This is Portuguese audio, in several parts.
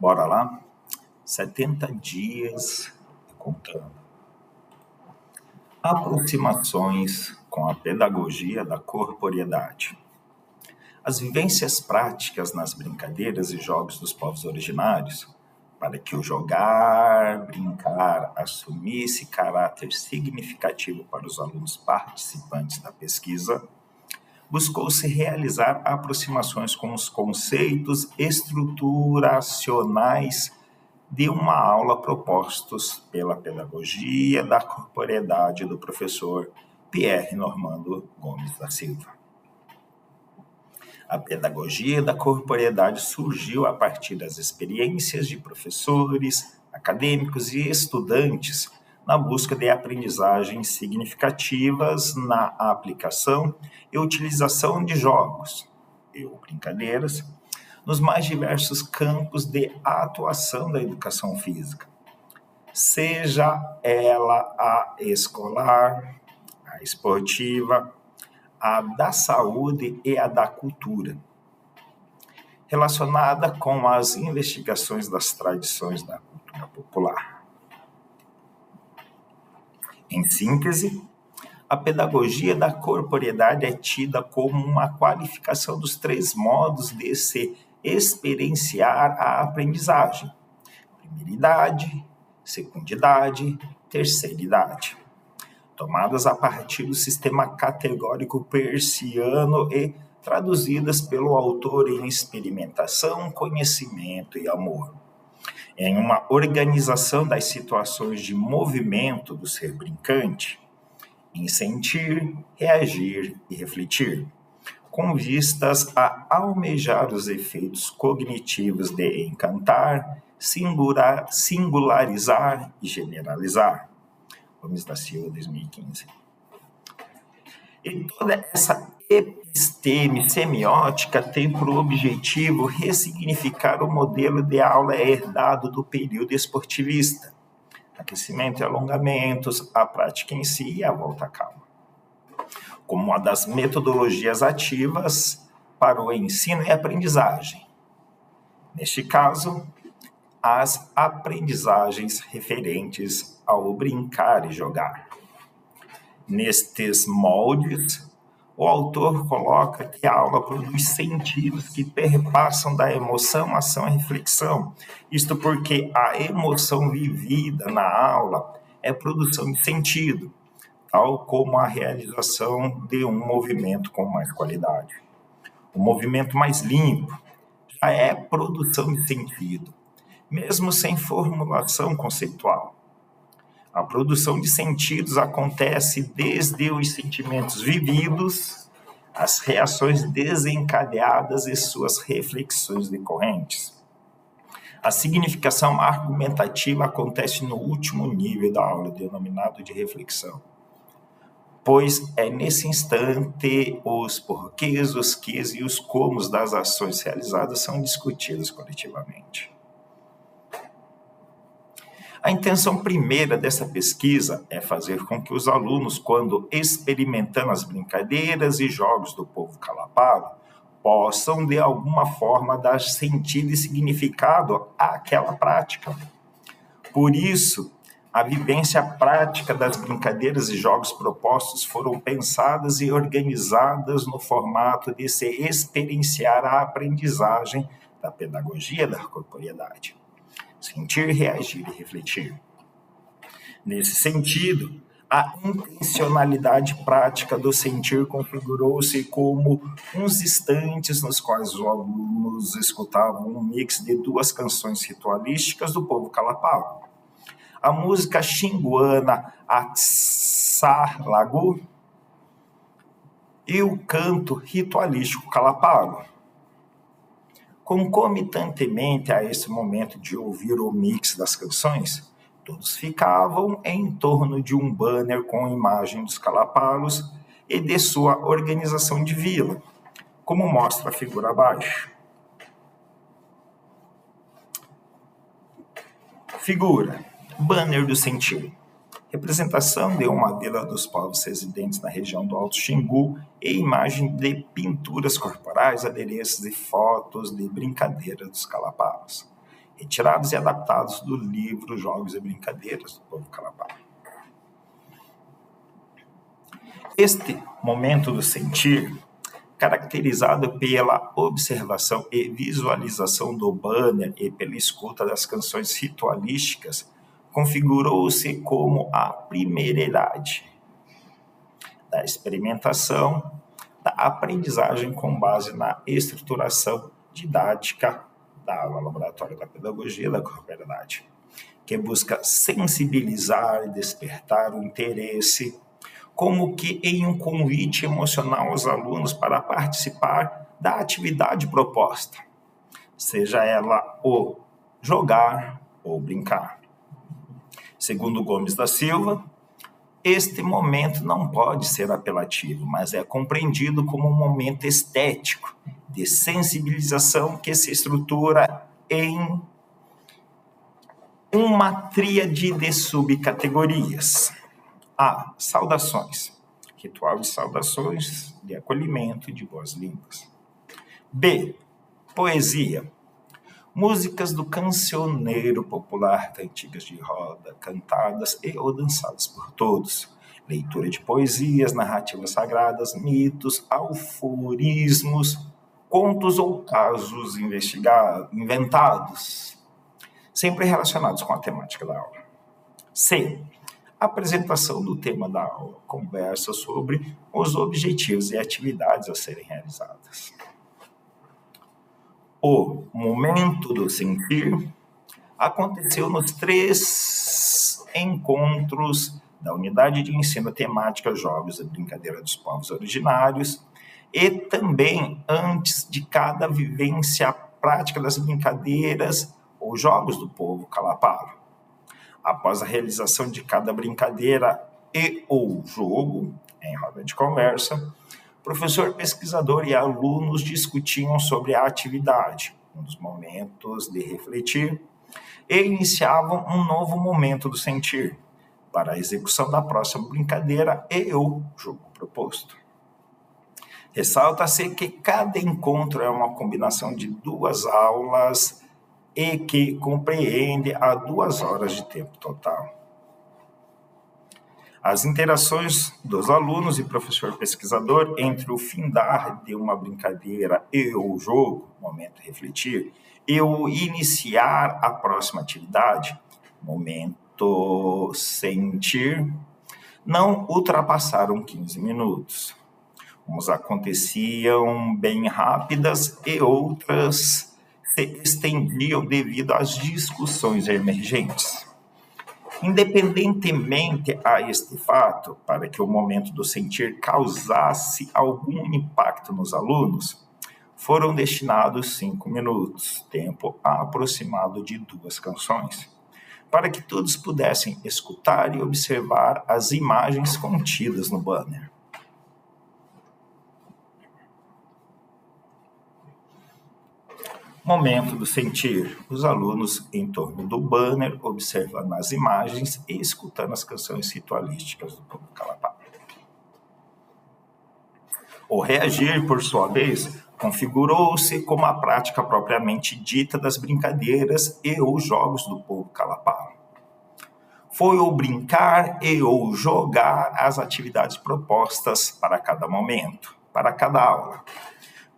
Bora lá? 70 dias contando. Aproximações com a pedagogia da corporeidade. As vivências práticas nas brincadeiras e jogos dos povos originários, para que o jogar, brincar, assumisse caráter significativo para os alunos participantes da pesquisa, buscou-se realizar aproximações com os conceitos estruturacionais de uma aula propostos pela pedagogia da corporeidade do professor Pierre Normando Gomes da Silva. A pedagogia da corporeidade surgiu a partir das experiências de professores, acadêmicos e estudantes na busca de aprendizagens significativas na aplicação e utilização de jogos e brincadeiras nos mais diversos campos de atuação da educação física, seja ela a escolar, a esportiva, a da saúde e a da cultura, relacionada com as investigações das tradições da cultura popular. Em síntese, a pedagogia da corporeidade é tida como uma qualificação dos 3 modos de se experienciar a aprendizagem: primeiridade, segundidade, terceiridade, tomadas a partir do sistema categórico peirciano e traduzidas pelo autor em experimentação, conhecimento e amor, em uma organização das situações de movimento do ser brincante, em sentir, reagir e refletir, com vistas a almejar os efeitos cognitivos de encantar, singularizar e generalizar. Gomes da Silva, 2015. E toda essa episteme semiótica tem por objetivo ressignificar o modelo de aula herdado do período esportivista: aquecimento e alongamentos, a prática em si e a volta à calma, como uma das metodologias ativas para o ensino e aprendizagem. Neste caso, as aprendizagens referentes ao brincar e jogar. Nestes moldes, o autor coloca que a aula produz sentidos que perpassam da emoção, ação e reflexão. Isto porque a emoção vivida na aula é produção de sentido, tal como a realização de um movimento com mais qualidade. O movimento mais limpo já é produção de sentido, mesmo sem formulação conceitual. A produção de sentidos acontece desde os sentimentos vividos, as reações desencadeadas e suas reflexões decorrentes. A significação argumentativa acontece no último nível da aula, denominado de reflexão, pois é nesse instante os porquês, os quês e os comos das ações realizadas são discutidos coletivamente. A intenção primeira dessa pesquisa é fazer com que os alunos, quando experimentando as brincadeiras e jogos do povo Calapalo, possam, de alguma forma, dar sentido e significado àquela prática. Por isso, a vivência prática das brincadeiras e jogos propostos foram pensadas e organizadas no formato de se experienciar a aprendizagem da pedagogia da corporeidade. Sentir, reagir e refletir. Nesse sentido, a intencionalidade prática do sentir configurou-se como uns instantes nos quais os alunos escutavam um mix de 2 canções ritualísticas do povo Calapalo: a música xinguana Atsalagu e o canto ritualístico Calapalo. Concomitantemente a esse momento de ouvir o mix das canções, todos ficavam em torno de um banner com a imagem dos Calapalos e de sua organização de vila, como mostra a figura abaixo. Figura: banner do sentir. Representação de uma vila dos povos residentes na região do Alto Xingu e imagem de pinturas corporais, adereços e fotos de brincadeira dos Calapalos. retirados e adaptados do livro Jogos e Brincadeiras do Povo Calapalo. Este momento do sentir, caracterizado pela observação e visualização do banner e pela escuta das canções ritualísticas, configurou-se como a primeira idade da experimentação, da aprendizagem com base na estruturação didática da aula laboratório da pedagogia da corporeidade, que busca sensibilizar e despertar o interesse, como que em um convite emocional aos alunos para participar da atividade proposta, seja ela o jogar ou brincar. Segundo Gomes da Silva, este momento não pode ser apelativo, mas é compreendido como um momento estético, de sensibilização que se estrutura em uma tríade de subcategorias. A. Saudações. Ritual de saudações, de acolhimento e de boas-línguas. B. Poesia. Músicas do cancioneiro popular, cantigas de roda, cantadas e ou dançadas por todos. Leitura de poesias, narrativas sagradas, mitos, aforismos, contos ou casos inventados, sempre relacionados com a temática da aula. C. Apresentação do tema da aula, conversa sobre os objetivos e atividades a serem realizadas. O momento do sentir aconteceu nos 3 encontros da unidade de ensino temática Jogos e Brincadeira dos Povos Originários e também antes de cada vivência prática das brincadeiras ou jogos do povo Calapalo. Após a realização de cada brincadeira e ou jogo, em roda de conversa, professor, pesquisador e alunos discutiam sobre a atividade, um dos momentos de refletir, e iniciavam um novo momento do sentir, para a execução da próxima brincadeira e ou jogo proposto. Ressalta-se que cada encontro é uma combinação de 2 aulas e que compreende a 2 horas de tempo total. As interações dos alunos e professor pesquisador entre o findar de uma brincadeira e o jogo, momento de refletir, e o iniciar a próxima atividade, momento sentir, não ultrapassaram 15 minutos. Umas aconteciam bem rápidas e outras se estendiam devido às discussões emergentes. Independentemente a este fato, para que o momento do sentir causasse algum impacto nos alunos, foram destinados 5 minutos, tempo aproximado de 2 canções, para que todos pudessem escutar e observar as imagens contidas no banner. Momento do sentir. Os alunos em torno do banner, observando as imagens e escutando as canções ritualísticas do povo Calapalo. O reagir, por sua vez, configurou-se como a prática propriamente dita das brincadeiras e ou jogos do povo Calapalo. Foi o brincar e ou jogar as atividades propostas para cada momento, para cada aula.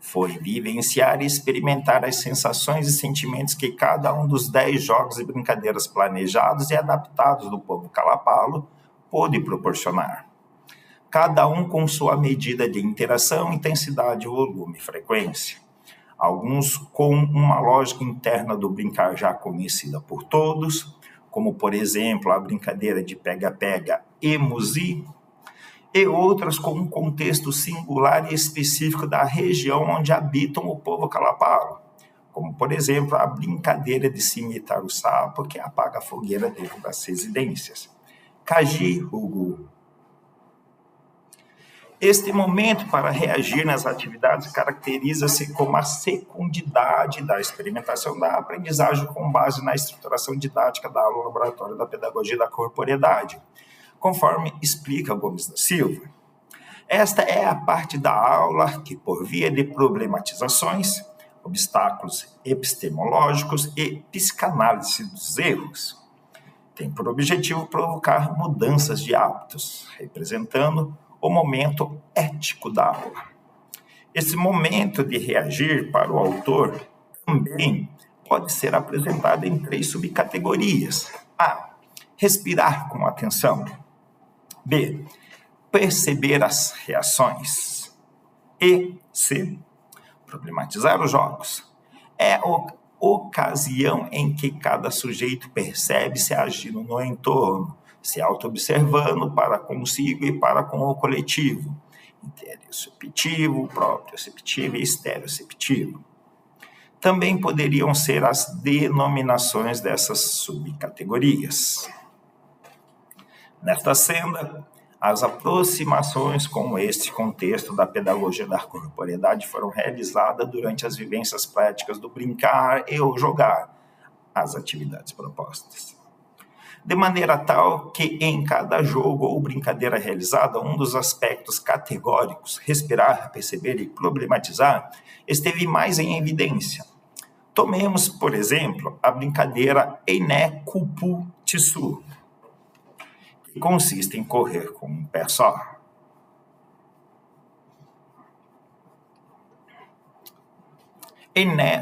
Foi vivenciar e experimentar as sensações e sentimentos que cada um dos 10 jogos e brincadeiras planejados e adaptados do povo Calapalo pôde proporcionar. Cada um com sua medida de interação, intensidade, volume e frequência. Alguns com uma lógica interna do brincar já conhecida por todos, como, por exemplo, a brincadeira de pega-pega e musi, e outras com um contexto singular e específico da região onde habitam o povo Calapalo, como, por exemplo, a brincadeira de se imitar o sapo que apaga a fogueira dentro das residências. Caji-Hugu. Este momento para reagir nas atividades caracteriza-se como a secundidade da experimentação da aprendizagem com base na estruturação didática da aula laboratório da pedagogia da corporeidade, conforme explica Gomes da Silva. Esta é a parte da aula que, por via de problematizações, obstáculos epistemológicos e psicanálise dos erros. Tem por objetivo provocar mudanças de hábitos, representando o momento ético da aula. Esse momento de reagir para o autor também pode ser apresentado em 3 subcategorias. A. Respirar com atenção. B. Perceber as reações. E. C. Problematizar os jogos. É a ocasião em que cada sujeito percebe-se agindo no entorno, se auto-observando para consigo e para com o coletivo, interoceptivo, proprioceptivo e estereoceptivo. Também poderiam ser as denominações dessas subcategorias. Nesta senda, as aproximações com este contexto da pedagogia da corporeidade foram realizadas durante as vivências práticas do brincar e o jogar, as atividades propostas. De maneira tal que em cada jogo ou brincadeira realizada, um dos aspectos categóricos, respirar, perceber e problematizar, esteve mais em evidência. Tomemos, por exemplo, a brincadeira Einé Kupu Tissu, que consiste em correr com um pé só.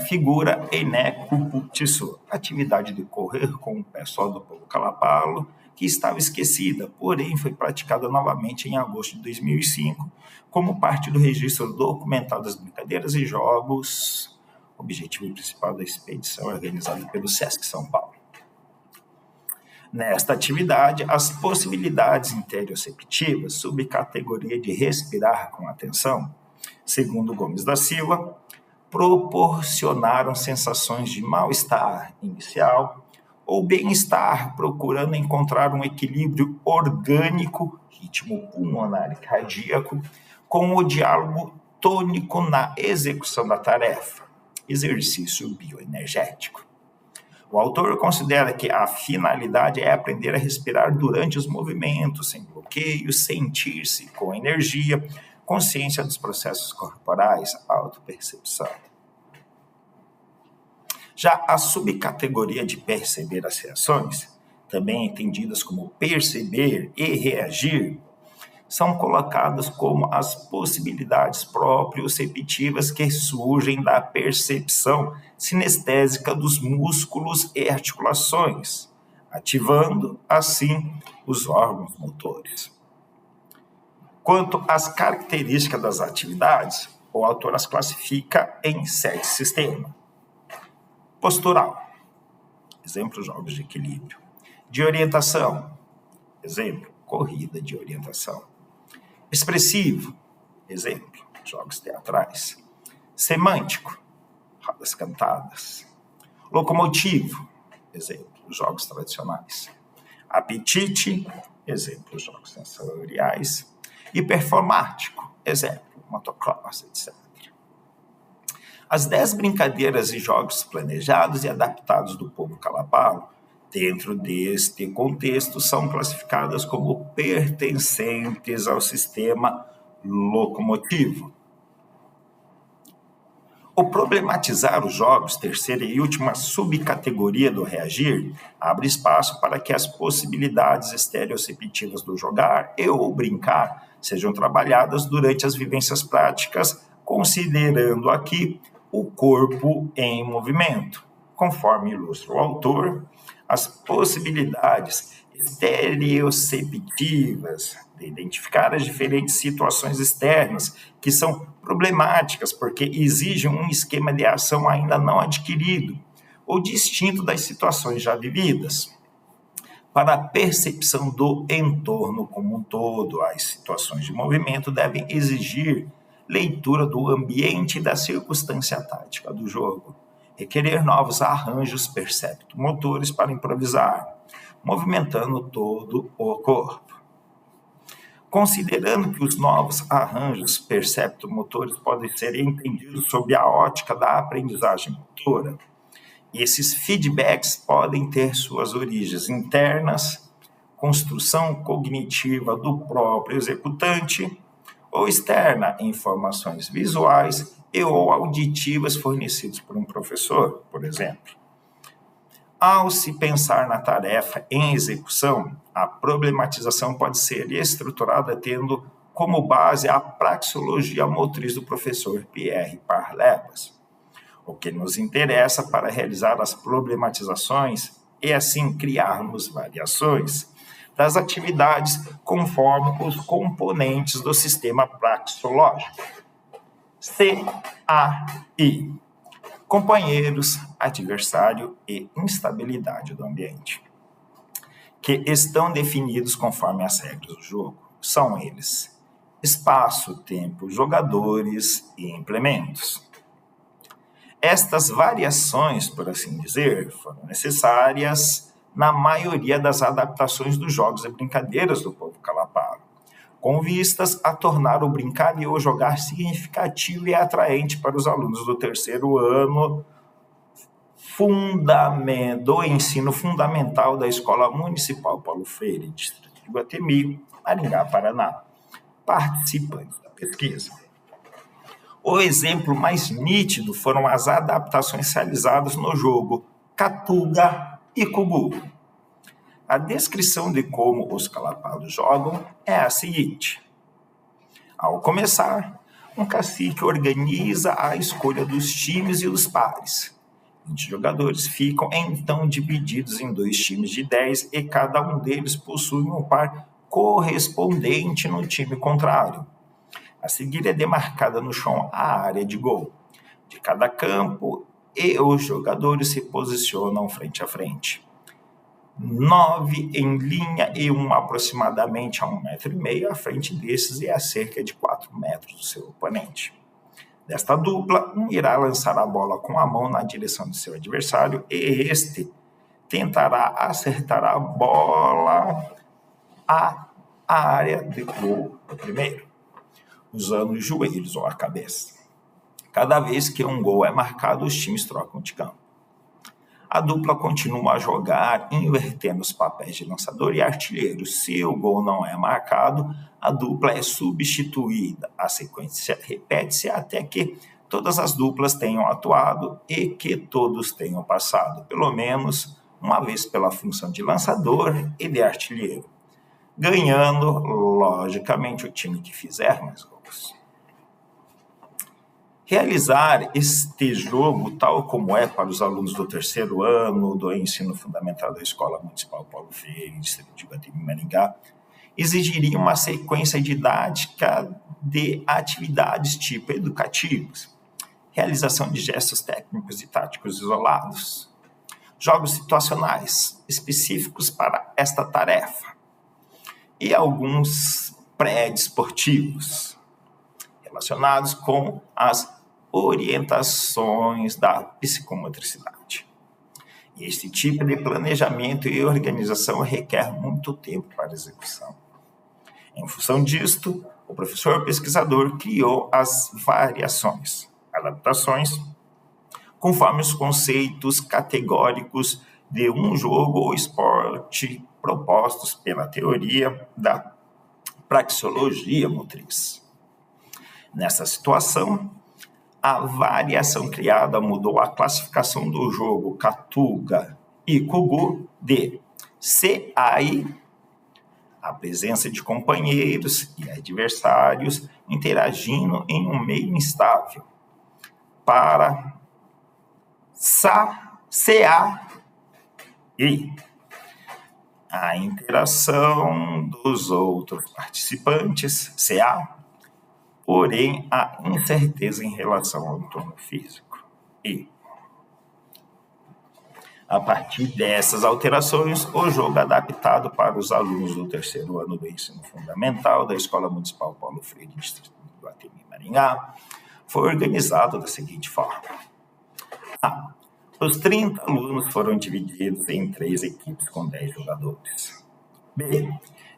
Figura Einé Kupu Tissu, atividade de correr com um pé só do povo Kalapalo, que estava esquecida, porém foi praticada novamente em agosto de 2005, como parte do registro documental das brincadeiras e jogos, objetivo principal da expedição organizada pelo SESC São Paulo. Nesta atividade, as possibilidades interoceptivas, subcategoria de respirar com atenção, segundo Gomes da Silva, proporcionaram sensações de mal-estar inicial ou bem-estar, procurando encontrar um equilíbrio orgânico, ritmo pulmonar e cardíaco, com o diálogo tônico na execução da tarefa, exercício bioenergético. O autor considera que a finalidade é aprender a respirar durante os movimentos, sem bloqueio, sentir-se com energia, consciência dos processos corporais, autopercepção. Já a subcategoria de perceber as reações, também entendidas como perceber e reagir, são colocadas como as possibilidades proprioceptivas que surgem da percepção sinestésica dos músculos e articulações, ativando, assim, os órgãos motores. Quanto às características das atividades, o autor as classifica em 7 sistemas. Postural, exemplo, jogos de equilíbrio. De orientação, exemplo, corrida de orientação. Expressivo, exemplo, jogos teatrais. Semântico, rodas cantadas. Locomotivo, exemplo, jogos tradicionais. Apetite, exemplo, jogos sensoriais. E performático, exemplo, motocross, etc. As 10 brincadeiras e jogos planejados e adaptados do povo Kalapalo, dentro deste contexto, são classificadas como pertencentes ao sistema locomotivo. O problematizar os jogos, terceira e última subcategoria do reagir, abre espaço para que as possibilidades estereoceptivas do jogar e ou brincar sejam trabalhadas durante as vivências práticas, considerando aqui o corpo em movimento. Conforme ilustra o autor, as possibilidades estereoceptivas de identificar as diferentes situações externas que são problemáticas porque exigem um esquema de ação ainda não adquirido ou distinto das situações já vividas. Para a percepção do entorno como um todo, as situações de movimento devem exigir leitura do ambiente e da circunstância tática do jogo, requerer novos arranjos perceptomotores para improvisar, movimentando todo o corpo. Considerando que os novos arranjos perceptomotores podem ser entendidos sob a ótica da aprendizagem motora, esses feedbacks podem ter suas origens internas, construção cognitiva do próprio executante, ou externa, informações visuais e ou auditivas fornecidos por um professor, por exemplo. Ao se pensar na tarefa em execução, a problematização pode ser estruturada tendo como base a praxeologia motriz do professor Pierre Parlebas. O que nos interessa para realizar as problematizações é, assim, criarmos variações das atividades conforme os componentes do sistema praxeológico. CAI: companheiros, adversário e instabilidade do ambiente, que estão definidos conforme as regras do jogo. São eles: espaço, tempo, jogadores e implementos. Estas variações, por assim dizer, foram necessárias na maioria das adaptações dos jogos e brincadeiras do povo calapalo, com vistas a tornar o brincar e o jogar significativo e atraente para os alunos do terceiro ano do ensino fundamental da Escola Municipal Paulo Freire, Distrito de Iguatemi, Maringá, Paraná, participantes da pesquisa. O exemplo mais nítido foram as adaptações realizadas no jogo Catuga e Cugu. A descrição de como os calapalos jogam é a seguinte: ao começar, um cacique organiza a escolha dos times e dos pares. 20 jogadores ficam então divididos em 2 times de 10 e cada um deles possui um par correspondente no time contrário. A seguir é demarcada no chão a área de gol de cada campo e os jogadores se posicionam frente a frente. 9 em linha e um aproximadamente a 1,5 m à frente desses e a cerca de 4 metros do seu oponente. Desta dupla, um irá lançar a bola com a mão na direção de seu adversário e este tentará acertar a bola à área de gol do primeiro, usando os joelhos ou a cabeça. Cada vez que um gol é marcado, os times trocam de campo. A dupla continua a jogar, invertendo os papéis de lançador e artilheiro. Se o gol não é marcado, a dupla é substituída. A sequência repete-se até que todas as duplas tenham atuado e que todos tenham passado, pelo menos uma vez pela função de lançador e de artilheiro, ganhando, logicamente, o time que fizer mais gols. Realizar este jogo, tal como é para os alunos do terceiro ano do ensino fundamental da Escola Municipal Paulo Freire, Distrito de Iguatemi, Maringá, exigiria uma sequência didática de atividades tipo educativas, realização de gestos técnicos e táticos isolados, jogos situacionais específicos para esta tarefa e alguns pré-desportivos relacionados com as orientações da psicomotricidade. E este tipo de planejamento e organização requer muito tempo para execução. Em função disto, o professor pesquisador criou as variações, adaptações, conforme os conceitos categóricos de um jogo ou esporte propostos pela teoria da praxeologia motriz. Nessa situação, a variação criada mudou a classificação do jogo Catuga e Cugu de CAI, a presença de companheiros e adversários interagindo em um meio instável, para CAI, a interação dos outros participantes, CA, porém a incerteza em relação ao entorno físico. E, a partir dessas alterações, o jogo adaptado para os alunos do terceiro ano do ensino fundamental da Escola Municipal Paulo Freire, Distrito de Iguatemi, Maringá, foi organizado da seguinte forma. A. Os 30 alunos foram divididos em 3 equipes com 10 jogadores. B.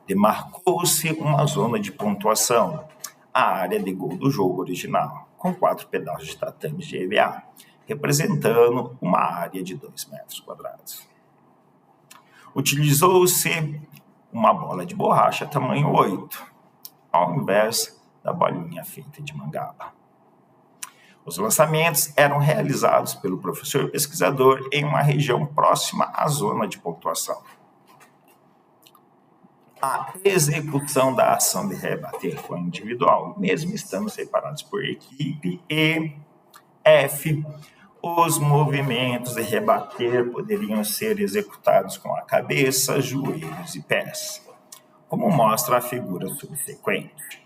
Demarcou-se uma zona de pontuação, a área de gol do jogo original, com 4 pedaços de tatames de EVA, representando uma área de 2 metros quadrados. Utilizou-se uma bola de borracha tamanho 8, ao invés da bolinha feita de mangaba. Os lançamentos eram realizados pelo professor pesquisador em uma região próxima à zona de pontuação. A execução da ação de rebater foi individual, mesmo estando separados por equipe. E F. Os movimentos de rebater poderiam ser executados com a cabeça, joelhos e pés, como mostra a figura subsequente.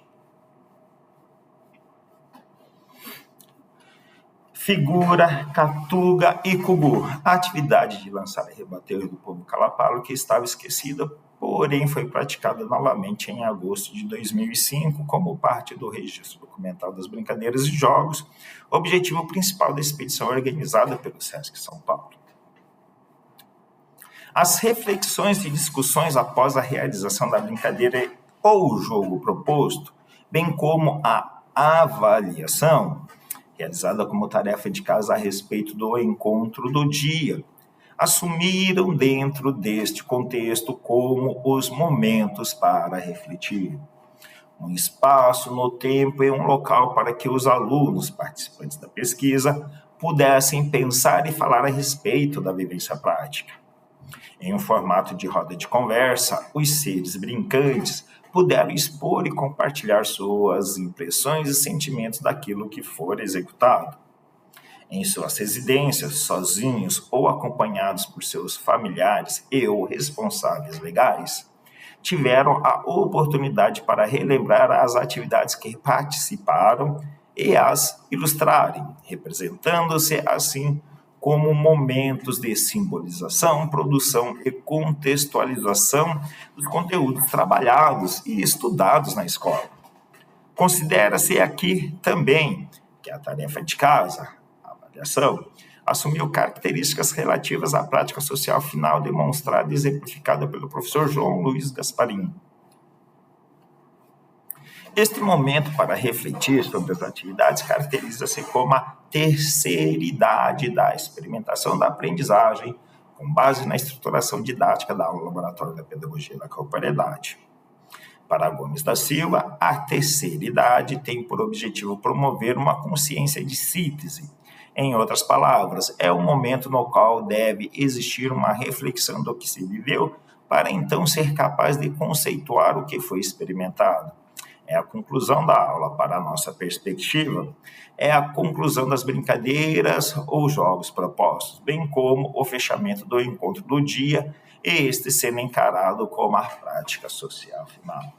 Figura, Catuga e Cugu. A atividade de lançar e rebater do povo calapalo, que estava esquecida, porém foi praticada novamente em agosto de 2005, como parte do registro documental das brincadeiras e jogos, objetivo principal da expedição organizada pelo SESC São Paulo. As reflexões e discussões após a realização da brincadeira ou jogo proposto, bem como a avaliação, realizada como tarefa de casa a respeito do encontro do dia, assumiram dentro deste contexto como os momentos para refletir. Um espaço no tempo e um local para que os alunos, participantes da pesquisa, pudessem pensar e falar a respeito da vivência prática. Em um formato de roda de conversa, os seres brincantes puderam expor e compartilhar suas impressões e sentimentos daquilo que for executado. Em suas residências, sozinhos ou acompanhados por seus familiares e ou responsáveis legais, tiveram a oportunidade para relembrar as atividades que participaram e as ilustrarem, representando-se assim como momentos de simbolização, produção e contextualização dos conteúdos trabalhados e estudados na escola. Considera-se aqui também que a tarefa de casa, a avaliação, assumiu características relativas à prática social final demonstrada e exemplificada pelo professor João Luiz Gasparim. Este momento para refletir sobre as atividades caracteriza-se como a terceiridade da experimentação da aprendizagem, com base na estruturação didática da aula laboratório da pedagogia da corporeidade. Para Gomes da Silva, a terceiridade tem por objetivo promover uma consciência de síntese. Em outras palavras, é o momento no qual deve existir uma reflexão do que se viveu para então ser capaz de conceituar o que foi experimentado. É a conclusão da aula para a nossa perspectiva, é a conclusão das brincadeiras ou jogos propostos, bem como o fechamento do encontro do dia e este sendo encarado como a prática social final.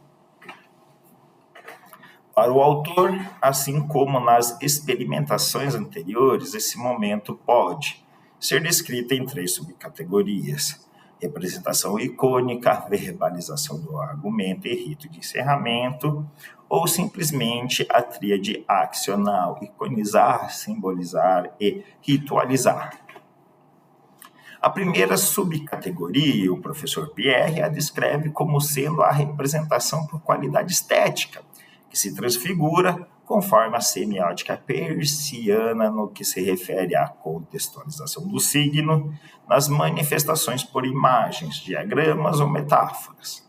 Para o autor, assim como nas experimentações anteriores, esse momento pode ser descrito em 3 subcategorias: representação icônica, verbalização do argumento e rito de encerramento, ou simplesmente a tríade accional, iconizar, simbolizar e ritualizar. A primeira subcategoria, o professor Pierre a descreve como sendo a representação por qualidade estética, que se transfigura conforme a semiótica peirciana no que se refere à contextualização do signo, nas manifestações por imagens, diagramas ou metáforas.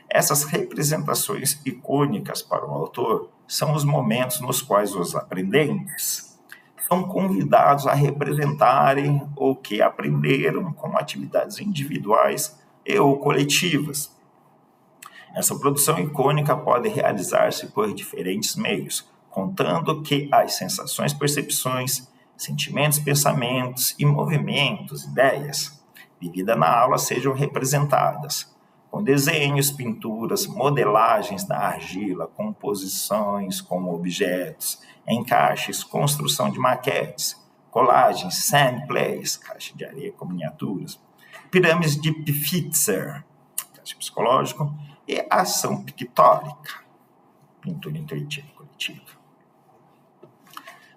Essas representações icônicas para o autor são os momentos nos quais os aprendentes são convidados a representarem o que aprenderam com atividades individuais e ou coletivas. Essa produção icônica pode realizar-se por diferentes meios, contando que as sensações, percepções, sentimentos, pensamentos e movimentos, ideias, vividas na aula sejam representadas, com desenhos, pinturas, modelagens da argila, composições com objetos, encaixes, construção de maquetes, colagens, sandplays, caixa de areia com miniaturas, pirâmides de Pfitzer, teste psicológico, e ação pictórica, pintura intuitiva coletiva.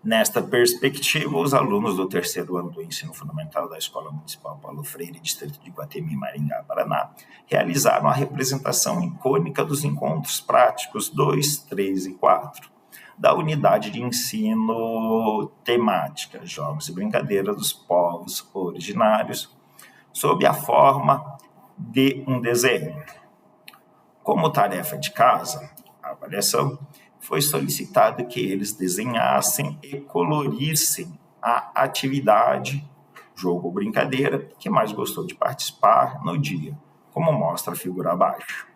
Nesta perspectiva, os alunos do 3º ano do ensino fundamental da Escola Municipal Paulo Freire, distrito de Guatemi, Maringá, Paraná, realizaram a representação icônica dos encontros práticos 2, 3 e 4, da unidade de ensino temática, jogos e brincadeiras dos povos originários, sob a forma de um desenho. Como tarefa de casa, a avaliação, foi solicitado que eles desenhassem e colorissem a atividade, jogo ou brincadeira, que mais gostou de participar no dia, como mostra a figura abaixo.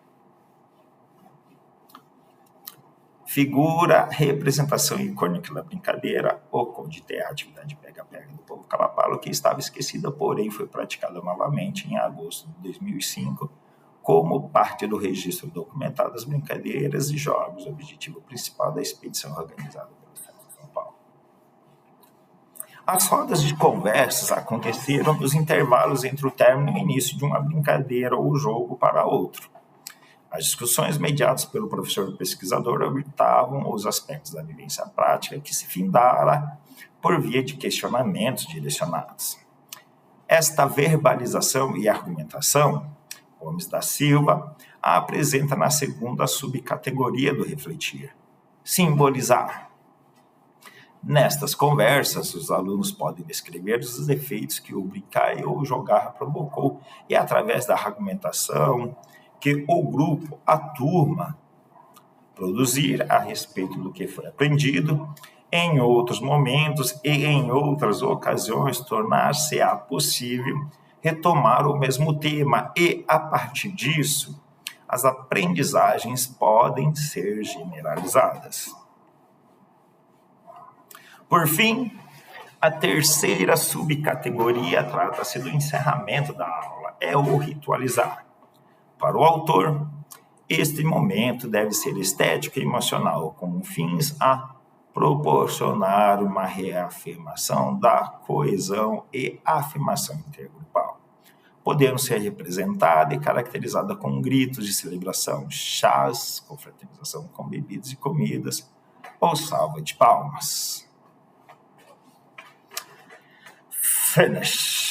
Figura, representação icônica da brincadeira, o Conde Terra, atividade pega-pega do povo Calapalo, que estava esquecida, porém foi praticada novamente em agosto de 2005, como parte do registro documentado das brincadeiras e jogos, o objetivo principal da expedição organizada pelo Estado de São Paulo. As rodas de conversas aconteceram nos intervalos entre o término e o início de uma brincadeira ou jogo para outro. As discussões mediadas pelo professor pesquisador abordavam os aspectos da vivência prática que se findara por via de questionamentos direcionados. Esta verbalização e argumentação, Gomes da Silva a apresenta na segunda subcategoria do refletir, simbolizar. Nestas conversas, os alunos podem descrever os efeitos que o brincar ou jogar provocou e, através da argumentação, que o grupo, a turma, produzir a respeito do que foi aprendido, em outros momentos e em outras ocasiões tornar-se-á possível retomar o mesmo tema e, a partir disso, as aprendizagens podem ser generalizadas. Por fim, a terceira subcategoria trata-se do encerramento da aula, é o ritualizar. Para o autor, este momento deve ser estético e emocional, com fins a proporcionar uma reafirmação da coesão e afirmação intergrupal, podendo ser representada e caracterizada com gritos de celebração, chás, confraternização com bebidas e comidas, ou salva de palmas. Finish.